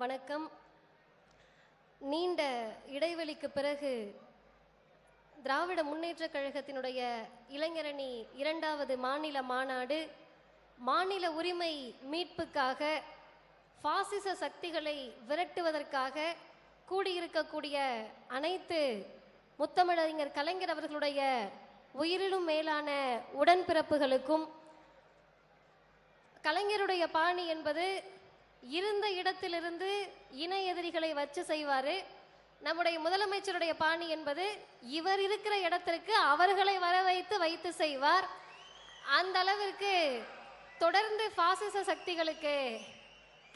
வணக்கம். நீண்ட இடைவெளிக்கு பிறகு திராவிட முன்னேற்றக் கழகத்தினுடைய இளைஞரணி 2வது மாநில மாநாடு மாநில உரிமை மீட்புக்காக பாசிச சக்திகளை விரட்டுவதற்காக கூடியிருக்கக்கூடிய அனைத்து முத்தமிழறிஞர் கலைஞர் அவர்களுடைய உயிரிலும் மேலான உடன்பிறப்புகளுக்கும், கலைஞருடைய பாணி என்பது இருந்த இடத்திலிருந்து இணை எதிரிகளை வச்சு செய்வார். நம்முடைய முதலமைச்சருடைய பாணி என்பது இவர் இருக்கிற இடத்திற்கு அவர்களை வர வைத்து செய்வார். அந்த அளவிற்கு தொடர்ந்து பாசிச சக்திகளுக்கு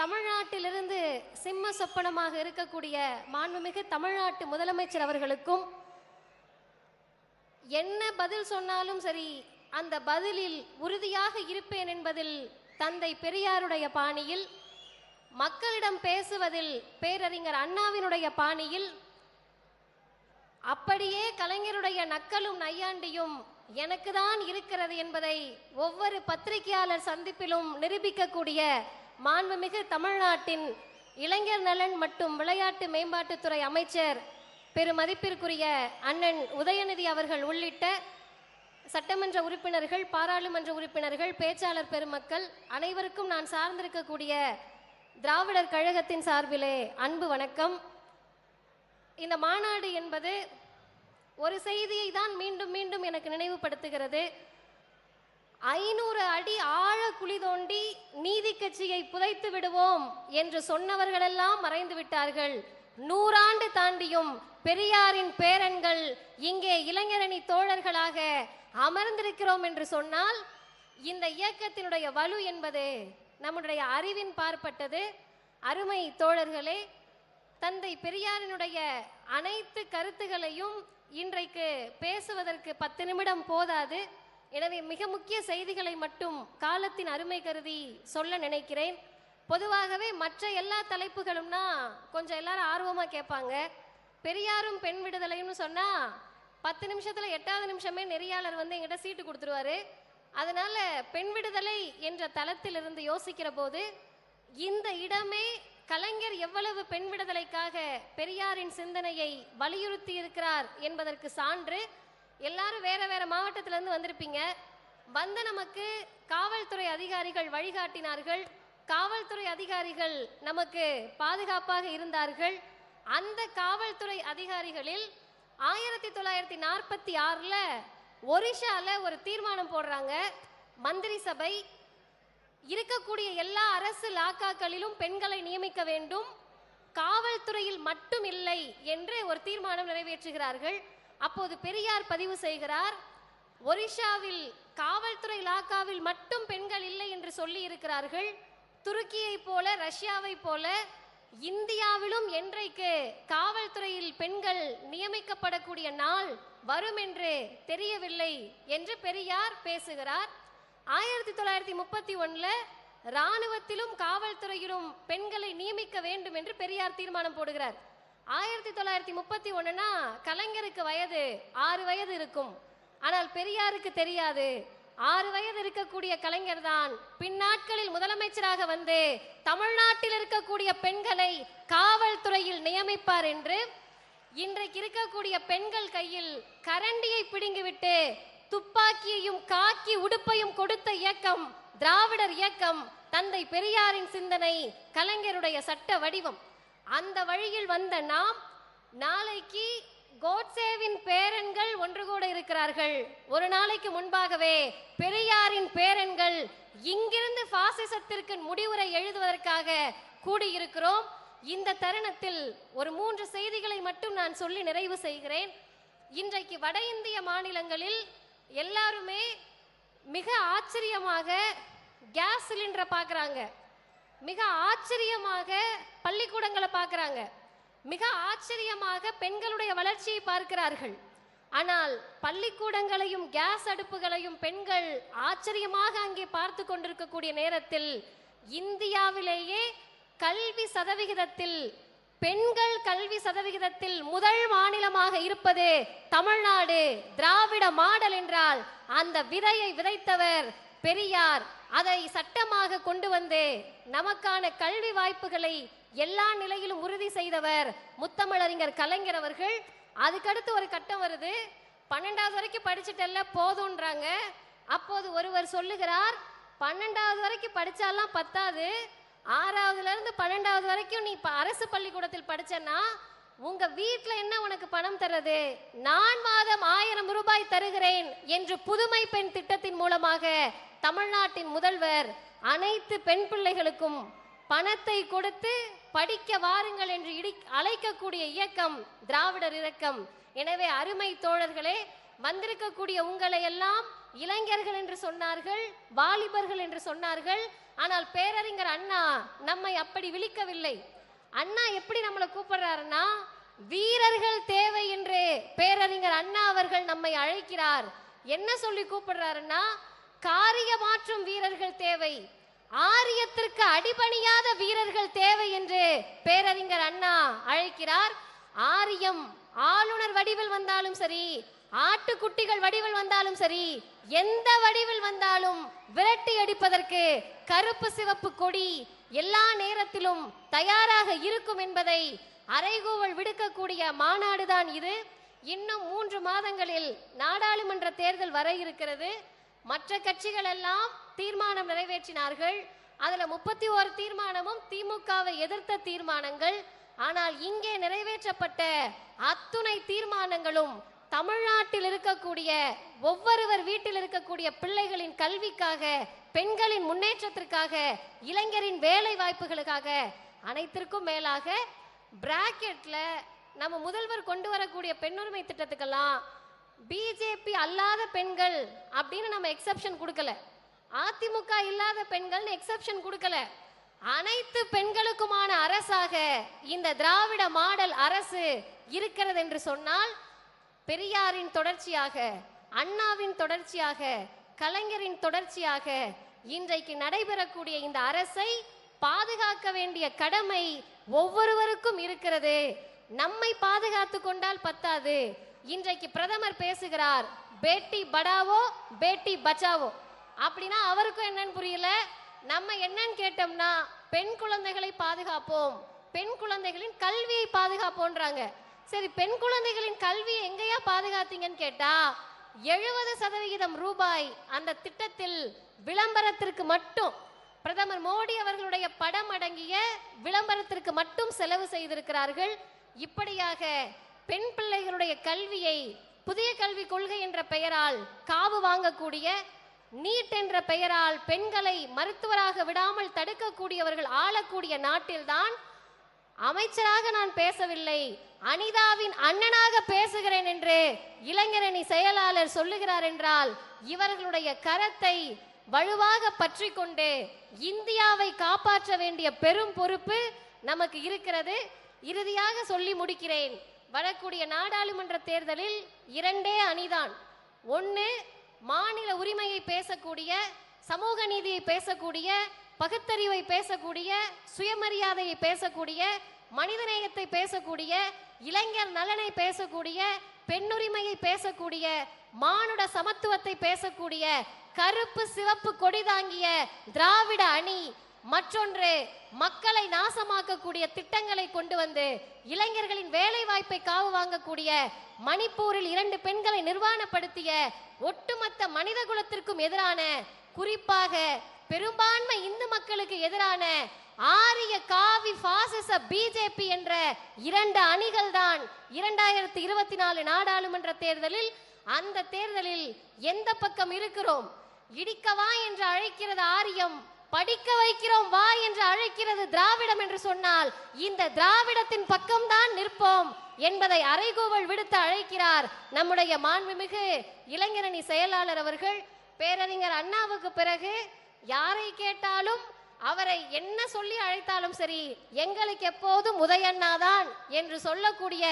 தமிழ்நாட்டிலிருந்து சிம்ம சொப்பனமாக இருக்கக்கூடிய மாண்புமிகு தமிழ்நாட்டு முதலமைச்சர் அவர்களுக்கும் என்ன பதில் சொன்னாலும் சரி, அந்த பதிலில் உறுதியாக இருப்பேன் என்பதில் தந்தை பெரியாருடைய பாணியில், மக்களிடம் பேசுவதில் பேரறிஞர் அண்ணாவினுடைய பாணியில், அப்படியே கலைஞருடைய நக்கலும் நையாண்டியும் எனக்கு தான் இருக்கிறது என்பதை ஒவ்வொரு பத்திரிகையாளர் சந்திப்பிலும் நிரூபிக்கக்கூடிய மாண்புமிகு தமிழ்நாட்டின் இளைஞர் நலன் மற்றும் விளையாட்டு மேம்பாட்டுத்துறை அமைச்சர் பெருமதிப்பிற்குரிய அண்ணன் உதயநிதி அவர்கள் உள்ளிட்ட சட்டமன்ற உறுப்பினர்கள், பாராளுமன்ற உறுப்பினர்கள், பேச்சாளர் பெருமக்கள் அனைவருக்கும் நான் சார்ந்திருக்கக்கூடிய திராவிடர் கழகத்தின் சார்பிலே அன்பு வணக்கம். இந்த மாநாடு என்பது ஒரு செய்தியை தான் மீண்டும் மீண்டும் எனக்கு நினைவுபடுத்துகிறது. 500 அடி ஆழ குழி தோண்டி நீதி கட்சியை புதைத்து விடுவோம் என்று சொன்னவர்களெல்லாம் மறைந்து விட்டார்கள். 100 ஆண்டு தாண்டியும் பெரியாரின் பேரன்கள் இங்கே இளைஞரணி தோழர்களாக அமர்ந்திருக்கிறோம் என்று சொன்னால், இந்த இயக்கத்தினுடைய வலு என்பது நம்முடைய அறிவின் பார்ப்பட்டது. அருமை தோழர்களே, தந்தை பெரியாரினுடைய அனைத்து கருத்துகளையும் இன்றைக்கு பேசுவதற்கு 10 நிமிடம் போதாது. எனவே மிக முக்கிய செய்திகளை மட்டும் காலத்தின் அருமை கருதி சொல்ல நினைக்கிறேன். பொதுவாகவே மற்ற எல்லா தலைப்புகளும்னா கொஞ்சம் எல்லாரும் ஆர்வமாக கேட்பாங்க. பெரியாரும் பெண் விடுதலைன்னு சொன்னால் 10 நிமிஷத்தில் 8வது நிமிஷமே நெறியாளர் வந்து எங்கிட்ட சீட்டு கொடுத்துருவாரு. அதனால பெண் விடுதலை என்ற தளத்திலிருந்து யோசிக்கிற போது இந்த இடமே கலைஞர் எவ்வளவு பெண் விடுதலைக்காக பெரியாரின் சிந்தனையை வலியுறுத்தி இருக்கிறார் என்பதற்கு சான்று. எல்லாரும் வேற வேற மாவட்டத்திலிருந்து வந்திருப்பீங்க. வந்த நமக்கு காவல்துறை அதிகாரிகள் வழிகாட்டினார்கள். காவல்துறை அதிகாரிகள் நமக்கு பாதுகாப்பாக இருந்தார்கள். அந்த காவல்துறை அதிகாரிகளில் 1946 ஒரிஷால ஒரு தீர்மானம் போடுறாங்க. மந்திரி சபை இருக்கக்கூடிய எல்லா அரசு லாக்காக்களிலும் பெண்களை நியமிக்க வேண்டும், காவல்துறையில் மட்டும் இல்லை என்று ஒரு தீர்மானம் நிறைவேற்றுகிறார்கள். அப்போது பெரியார் பதிவு செய்கிறார், ஒரிஷாவில் காவல்துறை லாக்காவில் மட்டும் பெண்கள் இல்லை என்று சொல்லி இருக்கிறார்கள். துருக்கியை போல, ரஷ்யாவை போல இந்தியாவிலும் என்றைக்கு காவல்துறையில் பெண்கள் நியமிக்கப்படக்கூடிய நாள் வரும் என்று தெரியவில்லை என்று பெரியார் பேசுகிறார். 1931 இராணுவத்திலும் காவல்துறையிலும் பெண்களை நியமிக்க வேண்டும் என்று பெரியார் தீர்மானம் போடுகிறார். 1931னா கலைஞருக்கு வயது 6 வயது இருக்கும். ஆனால் பெரியாருக்கு தெரியாது, 6 வயது இருக்கக்கூடிய கலைஞர் தான் பின்னாட்களில் முதலமைச்சராக வந்து தமிழ்நாட்டில் இருக்கக்கூடிய பெண்களை காவல்துறையில் நியமிப்பார் என்று. இன்றைக்கு இருக்கக்கூடிய பெண்கள் கையில் கரண்டியை பிடுங்கிவிட்டு துப்பாக்கியையும் காக்கி உடுப்பையும் கொடுத்த இயக்கம் திராவிடர் இயக்கம். தந்தை பெரியாரின் சிந்தனை, கலைஞருடைய சட்ட வடிவம். அந்த வழியில் வந்த நாம் நாளைக்கு கோட்சேவின் பேரன்கள் ஒன்று கூட இருக்கிறார்கள். ஒரு நாளைக்கு முன்பாகவே பெரியாரின் பேரன்கள் இங்கிருந்து பாசிசத்திற்கு முடிவுரை எழுதுவதற்காக கூடியிருக்கிறோம். இந்த தருணத்தில் ஒரு 3 செய்திகளை மட்டும் நான் சொல்லி நிறைவு செய்கிறேன். இன்றைக்கு வட இந்திய மாநிலங்களில் எல்லாருமே மிக ஆச்சரியமாக கேஸ் சிலிண்டரை பார்க்குறாங்க, மிக ஆச்சரியமாக பள்ளிக்கூடங்களை பார்க்குறாங்க, மிக ஆச்சரியமாக பெண்களுடைய வளர்ச்சியை பார்க்கிறார்கள். ஆனால் பள்ளிக்கூடங்களையும் கேஸ் அடுப்புகளையும் பெண்கள் ஆச்சரியமாக அங்கே பார்த்து கொண்டிருக்கக்கூடிய நேரத்தில் இந்தியாவிலேயே கல்வி சதவிகிதத்தில், பெண்கள் கல்வி சதவிகிதத்தில் முதல் மாநிலமாக இருப்பது தமிழ்நாடு. திராவிட மாடல் என்றால் அந்த விதையை விதைத்தவர் பெரியார். அதை சட்டமாக கொண்டு வந்து நமக்கான கல்வி வாய்ப்புகளை எல்லா நிலையிலும் உறுதி செய்தவர் முத்தமிழறிஞர் கலைஞர் அவர்கள். அதுக்கடுத்து ஒரு கட்டம் வருது, 12வது வரைக்கும் படிச்சுட்டல்ல போதும்ன்றாங்க. அப்போது ஒருவர் சொல்லுகிறார், 12வது வரைக்கும் படிச்சாலாம் பத்தாது, 6வதுல இருந்து 12வது வரைக்கும் நீ அரசு பள்ளிக்கூடத்தில் படிச்சனா உங்க வீட்டில் என்ன உனக்கு பணம் தர்றது, நான் மாதம் 1000 ரூபாய் தருகிறேன் என்று புதுமை பெண் திட்டத்தின் மூலமாக தமிழ்நாட்டின் முதல்வர் அனைத்து பெண் பிள்ளைகளுக்கும் பணத்தை கொடுத்து படிக்க வாருங்கள் என்று அழைக்கக்கூடிய இயக்கம் திராவிடர் இயக்கம். எனவே அருமை தோழர்களே, வந்திருக்கக்கூடிய உங்களை எல்லாம் இளைஞர்கள் என்று சொன்னார்கள், வாலிபர்கள் என்று சொன்னார்கள். ஆனால் பேரறிஞர் அண்ணா நம்மை அப்படி விழிக்கவில்லை. அண்ணா எப்படி நம்மளை கூப்பிடுறாருன்னா, வீரர்கள் தேவை என்று பேரறிஞர் அண்ணா அவர்கள் நம்மை அழைக்கிறார். என்ன சொல்லி கூப்பிடுறாருன்னா, காரியமாற்றும் வீரர்கள் தேவை, ஆரியத்திற்கு அடிபணியாத வீரர்கள் தேவை என்று பேரறிஞர் அண்ணா அழைக்கிறார். ஆரியம் ஆளுநர் வடிவில் வந்தாலும் சரி, ஆட்டுக்குட்டிகள் வடிவில் வந்தாலும் சரி, எந்த வடிவில் வந்தாலும் விரட்டி அடிப்பதற்கு கருப்பு சிவப்பு கொடி எல்லா நேரத்திலும் தயாராக இருக்கும் என்பதை அறைகூவல் விடுக்கக்கூடிய மாநாடுதான் இது. இன்னும் 3 மாதங்களில் நாடாளுமன்ற தேர்தல் வர இருக்கிறது. மற்ற கட்சிகள் எல்லாம் தீர்மானம் நிறைவேற்றினார்கள். அதுல 31 தீர்மானமும் திமுகவை எதிர்த்த தீர்மானங்கள். ஆனால் இங்கே நிறைவேற்றப்பட்ட அத்துணை தீர்மானங்களும் தமிழ்நாட்டில் இருக்கக்கூடிய ஒவ்வொருவர் வீட்டில் இருக்கக்கூடிய பிள்ளைகளின் கல்விக்காக, பெண்களின் முன்னேற்றத்திற்காக, இளைஞரின் வேலை வாய்ப்புகளுக்காக, அனைத்திற்கும் மேலாக பிராக்கெட்ல நம்ம முதல்வர் கொண்டு வரக்கூடிய பெண்ணுரிமை திட்டத்துக்கெல்லாம் பிஜேபி அல்லாத பெண்கள் அப்படின்னு நம்ம எக்ஸெப்ஷன் கொடுக்கல, அதிமுக இல்லாத பெண்கள் எக்ஸெப்ஷன் கொடுக்கல. அனைத்து பெண்களுக்குமான அரசாக இந்த திராவிட மாடல் அரசு இருக்கிறது என்று சொன்னால், பெரியாரின் தொடர்ச்சியாக, அண்ணாவின் தொடர்ச்சியாக, கலைஞரின் தொடர்ச்சியாக இன்றைக்கு நடைபெறக்கூடிய இந்த அரசை பாதுகாக்க வேண்டிய கடமை ஒவ்வொருவருக்கும் இருக்கிறது. நம்மை பாதுகாத்து கொண்டால் பத்தாது. இன்றைக்கு பிரதமர் பேசுகிறார், பேட்டி படாவோ பேட்டி பச்சாவோ. அப்படின்னா அவருக்கும் என்னன்னு புரியல. நம்ம என்னன்னு கேட்டோம்னா, பெண் குழந்தைகளை பாதுகாப்போம், பெண் குழந்தைகளின் கல்வியை பாதுகாப்போன்றாங்க. சரி, பெண் குழந்தைகளின் கல்வியை எங்கேயா பாதுகாத்தீங்கன்னு கேட்டா, 70% ரூபாய் அந்த திட்டத்தில் விளம்பரத்திற்கு மட்டும், பிரதமர் மோடி அவர்களுடைய படம் அடங்கிய விளம்பரத்திற்கு மட்டும் செலவு செய்திருக்கிறார்கள். இப்படியாக பெண் பிள்ளைகளுடைய கல்வியை புதிய கல்விக் கொள்கை என்ற பெயரால் காவு வாங்கக்கூடிய, நீட் என்ற பெயரால் பெண்களை மருத்துவராக விடாமல் தடுக்கக்கூடியவர்கள் ஆளக்கூடிய நாட்டில்தான் அமைச்சராக நான் பேசவில்லை, அனிதாவின் அண்ணனாக பேசுகிறேன் என்று இளைஞரணி செயலாளர் சொல்லுகிறார் என்றால், இவர்களுடைய கரத்தை வலுவாக பற்றி கொண்டு இந்தியாவை காப்பாற்ற வேண்டிய பெரும் பொறுப்பு நமக்கு இருக்கிறது. இறுதியாக சொல்லி முடிக்கிறேன். வரக்கூடிய நாடாளுமன்ற தேர்தலில் 2 அணிதான். 1 மாநில உரிமையை பேசக்கூடிய, சமூக நீதியை பேசக்கூடிய, பகுத்தறிவை பேசக்கூடிய, சுயமரியாதையை பேசக்கூடிய, மனிதநேயத்தை பேசக்கூடிய, இளைஞர் நலனை பேசக்கூடிய, பெண்ணுரிமையை பேசக்கூடிய, மானுட சமத்துவத்தை பேசக்கூடிய கருப்பு சிவப்பு கொடி தாங்கிய திராவிட அணி. மற்றொன்று, மக்களை நாசமாக்கக்கூடிய திட்டங்களை கொண்டு வந்து இளைஞர்களின் வேலை வாய்ப்பை காவு வாங்கக்கூடிய, மணிப்பூரில் 2 பெண்களை நிர்வாணப்படுத்திய, ஒட்டுமொத்த மனித குலத்திற்கும் எதிரான, குறிப்பாக பெரும்பான்மை இந்து மக்களுக்கு எதிரான ஆரிய காவி பாசிச பிஜேபி என்ற 2 அணிகள் தான் 2024 நாடாளுமன்ற தேர்தலில். அந்த தேர்தலில் எந்த பக்கம் இருக்கிறோம்? இடிக்கவா என்று அழைக்கிறது ஆரியம், படிக்க வைக்கிறோம் வா என்று அழைக்கிறது திராவிடம் என்று சொன்னால், இந்த திராவிடத்தின் பக்கம்தான் நிற்போம் என்பதை அறைகூவல் விடுத்து அழைக்கிறார் நம்முடைய மாண்புமிகு இளைஞரணி செயலாளர் அவர்கள். பேரறிஞர் அண்ணாவுக்கு பிறகு யாரை கேட்டாலும், அவரை என்ன சொல்லி அழைத்தாலும் சரி, எங்களுக்கு எப்போதும் உதயண்ணாதான் என்று சொல்லக்கூடிய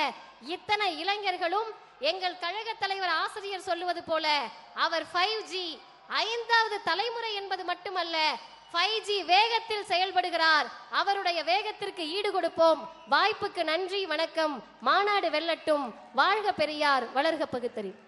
இத்தனை இளைஞர்களும், எங்கள் கழக தலைவர் ஆசிரியர் சொல்லுவது போல, அவர் 5G 5வது தலைமுறை என்பது மட்டுமல்ல, 5G வேகத்தில் செயல்படுகிறார். அவருடைய வேகத்திற்கு ஈடு கொடுப்போம். வாய்ப்புக்கு நன்றி, வணக்கம். மாநாடு வெல்லட்டும். வாழ்க பெரியார், வளர்க பகுத்தறிவு.